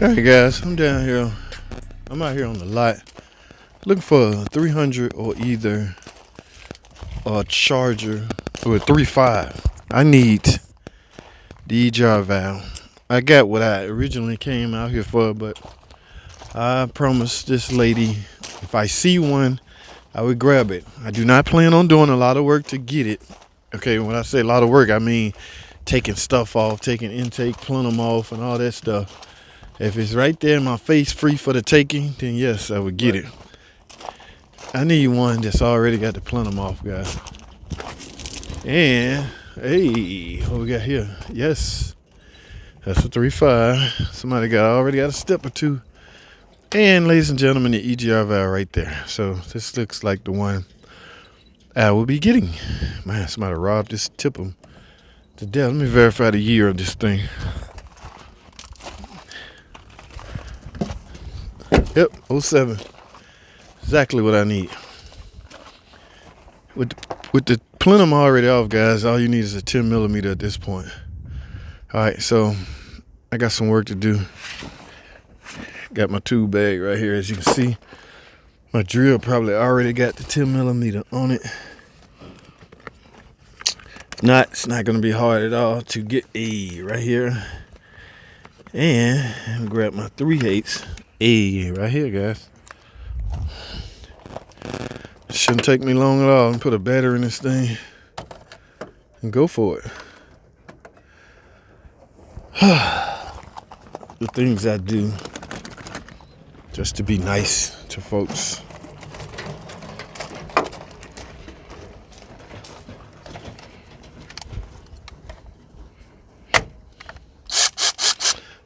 Alright guys, I'm down here. I'm out here on the lot looking for a 300 or either a charger or a 3.5. I need the EGR valve. I got what I originally came out here for, but I promised this lady if I see one, I would grab it. I do not plan on doing a lot of work to get it. Okay, when I say a lot of work, I mean taking stuff off, taking intake, pulling them off, and all that stuff. If it's right there in my face, free for the taking, then yes, I would get it. I need one that's already got the plenum off, guys. And, hey, what we got here? Yes, that's a 3.5. Somebody already got a step or two. And, ladies and gentlemen, the EGR valve right there. So, this looks like the one I will be getting. Man, somebody robbed this tip them to death. Let me verify the year of this thing. Yep, 07. Exactly what I need. With the plenum already off, guys, all you need is a 10 millimeter at this point. All right, so I got some work to do. Got my tool bag right here, as you can see. My drill probably already got the 10 millimeter on it. It's not gonna be hard at all to get a right here. And I'm gonna grab my 3/8. Right here, guys. Shouldn't take me long at all. And put a battery in this thing and go for it. The things I do just to be nice to folks.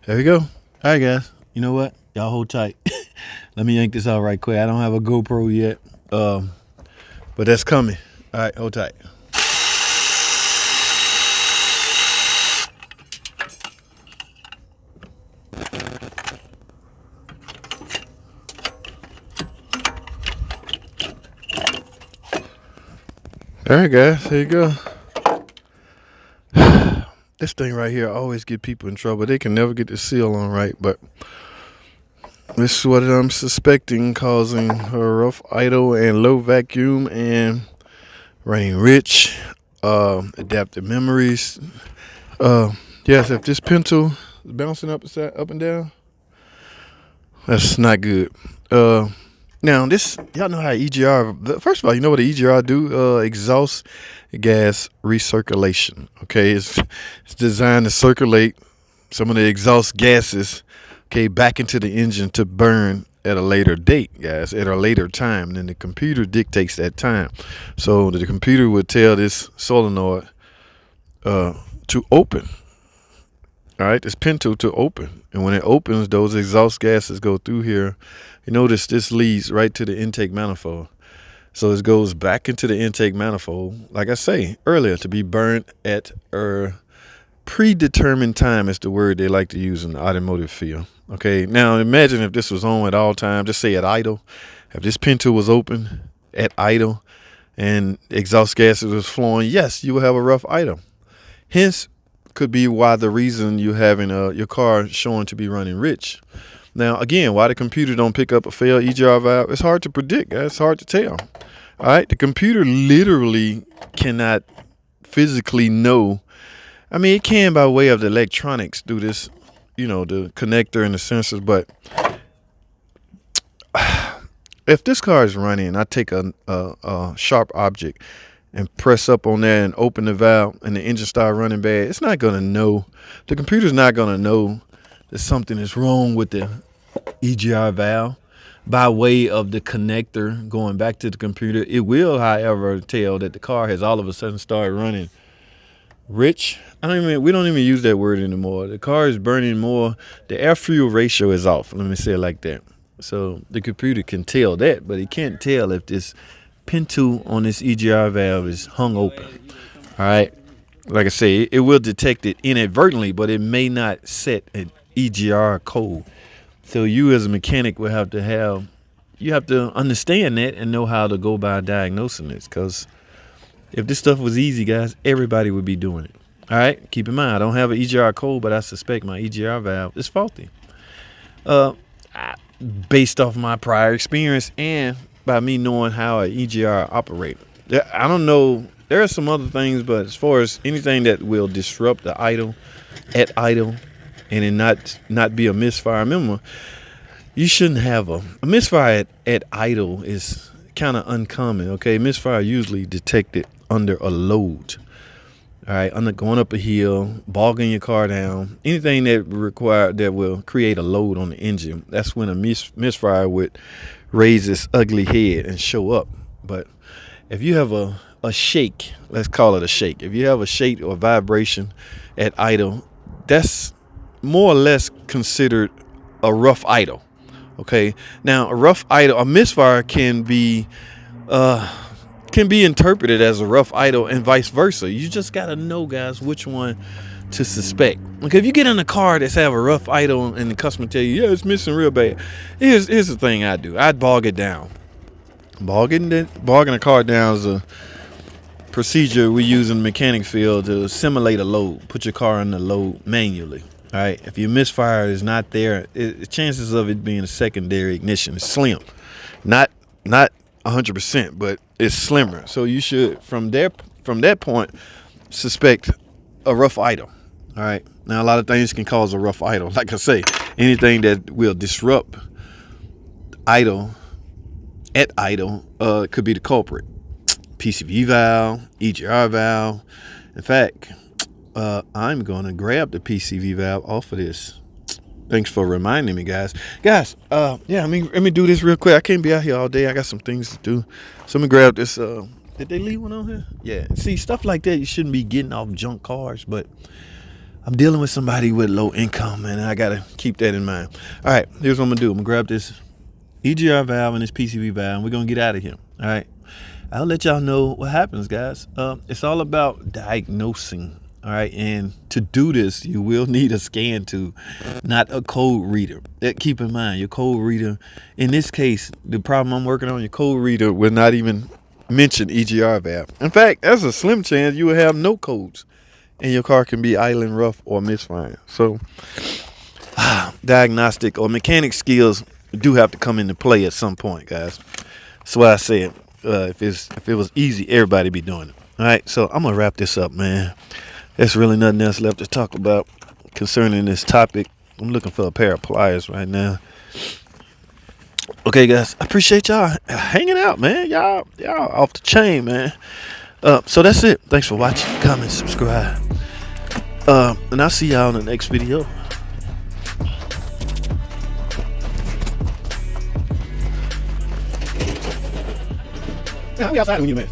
There we go. All right, guys. You know what? Y'all hold tight. Let me yank this out right quick. I don't have a GoPro yet, but that's coming. All right, hold tight. All right, guys, here you go. This thing right here always get people in trouble. They can never get the seal on right, but this is what I'm suspecting causing a rough idle and low vacuum and running rich, adaptive memories. Yes, if this pin tool is bouncing up and down, that's not good. Now this, y'all know how EGR, first of all, you know what the EGR do? Exhaust gas recirculation. Okay, it's designed to circulate some of the exhaust gases, okay, back into the engine to burn at a later date, guys, at a later time. And then the computer dictates that time. So the computer would tell this solenoid to open. All right, this pin tool to open. And when it opens, those exhaust gases go through here. You notice this leads right to the intake manifold. So it goes back into the intake manifold, like I say earlier, to be burned at a predetermined time is the word they like to use in the automotive field. Okay, now imagine if this was on at all times, just say at idle. If this pin tool was open at idle and exhaust gases was flowing, yes, you will have a rough idle. Hence, could be why the reason you having your car showing to be running rich. Now, again, why the computer don't pick up a failed EGR valve, it's hard to predict, guys. It's hard to tell. All right, the computer literally cannot physically know. I mean, it can by way of the electronics do this, you know, the connector and the sensors. But if this car is running, I take a sharp object and press up on there and open the valve and the engine start running bad, it's not going to know. The computer's not going to know that something is wrong with the EGR valve by way of the connector going back to the computer. It will, however, tell that the car has all of a sudden started running rich. We don't even use that word anymore. The car is burning more. The air fuel ratio is off. Let me say it like that. So the computer can tell that, but it can't tell if this pin tool on this EGR valve is hung open. All right. Like I say, it will detect it inadvertently, but it may not set an EGR code. So you as a mechanic will have to understand that and know how to go by diagnosing this. Because if this stuff was easy, guys, everybody would be doing it. All right. Keep in mind, I don't have an EGR code, but I suspect my EGR valve is faulty. Based off my prior experience and by me knowing how an EGR operates. I don't know. There are some other things, but as far as anything that will disrupt the idle, at idle, and it not be a misfire. Remember, you shouldn't have a misfire at idle is kind of uncommon. Okay, misfire usually detected under a load. All right, under going up a hill, bogging your car down, anything that will create a load on the engine. That's when a misfire would raise its ugly head and show up. But if you have a shake, let's call it a shake. If you have a shake or vibration at idle, that's more or less considered a rough idle. Okay, now a rough idle, a misfire can be interpreted as a rough idle and vice versa. You just gotta know, guys, which one to suspect. Okay, if you get in a car that's have a rough idle and the customer tell you, yeah, it's missing real bad, here's the thing I do. I'd bog it down. Bogging a car down is a procedure we use in the mechanic field to simulate a load. Put your car in the load manually. All right, if your misfire is not there, chances of it being a secondary ignition is slim. Not 100%, but it's slimmer. So you should, from that point, suspect a rough idle. All right. Now, a lot of things can cause a rough idle. Like I say, anything that will disrupt idle at idle could be the culprit. PCV valve, EGR valve. In fact, I'm going to grab the PCV valve off of this. Thanks for reminding me, guys. Yeah, let me do this real quick. I can't be out here all day. I got some things to do. So let me grab this. Did they leave one on here? Yeah. See, stuff like that, you shouldn't be getting off junk cars, but I'm dealing with somebody with low income, and I got to keep that in mind. All right, here's what I'm going to do. I'm going to grab this EGR valve and this PCV valve, and we're going to get out of here. All right. I'll let y'all know what happens, guys. It's all about diagnosing. All right, and to do this, you will need a scan tube, not a code reader. Keep in mind, your code reader, in this case, the problem I'm working on, your code reader will not even mention EGR valve. In fact, there's a slim chance you will have no codes, and your car can be idling rough or misfiring. So, diagnostic or mechanic skills do have to come into play at some point, guys. That's why I said, if it was easy, everybody be doing it. All right, so I'm gonna wrap this up, man. There's really nothing else left to talk about concerning this topic. I'm looking for a pair of pliers right now. Okay, guys, I appreciate y'all hanging out, man. Y'all off the chain, man. So that's it. Thanks for watching. Comment, subscribe. And I'll see y'all in the next video. Yeah, we outside when you miss.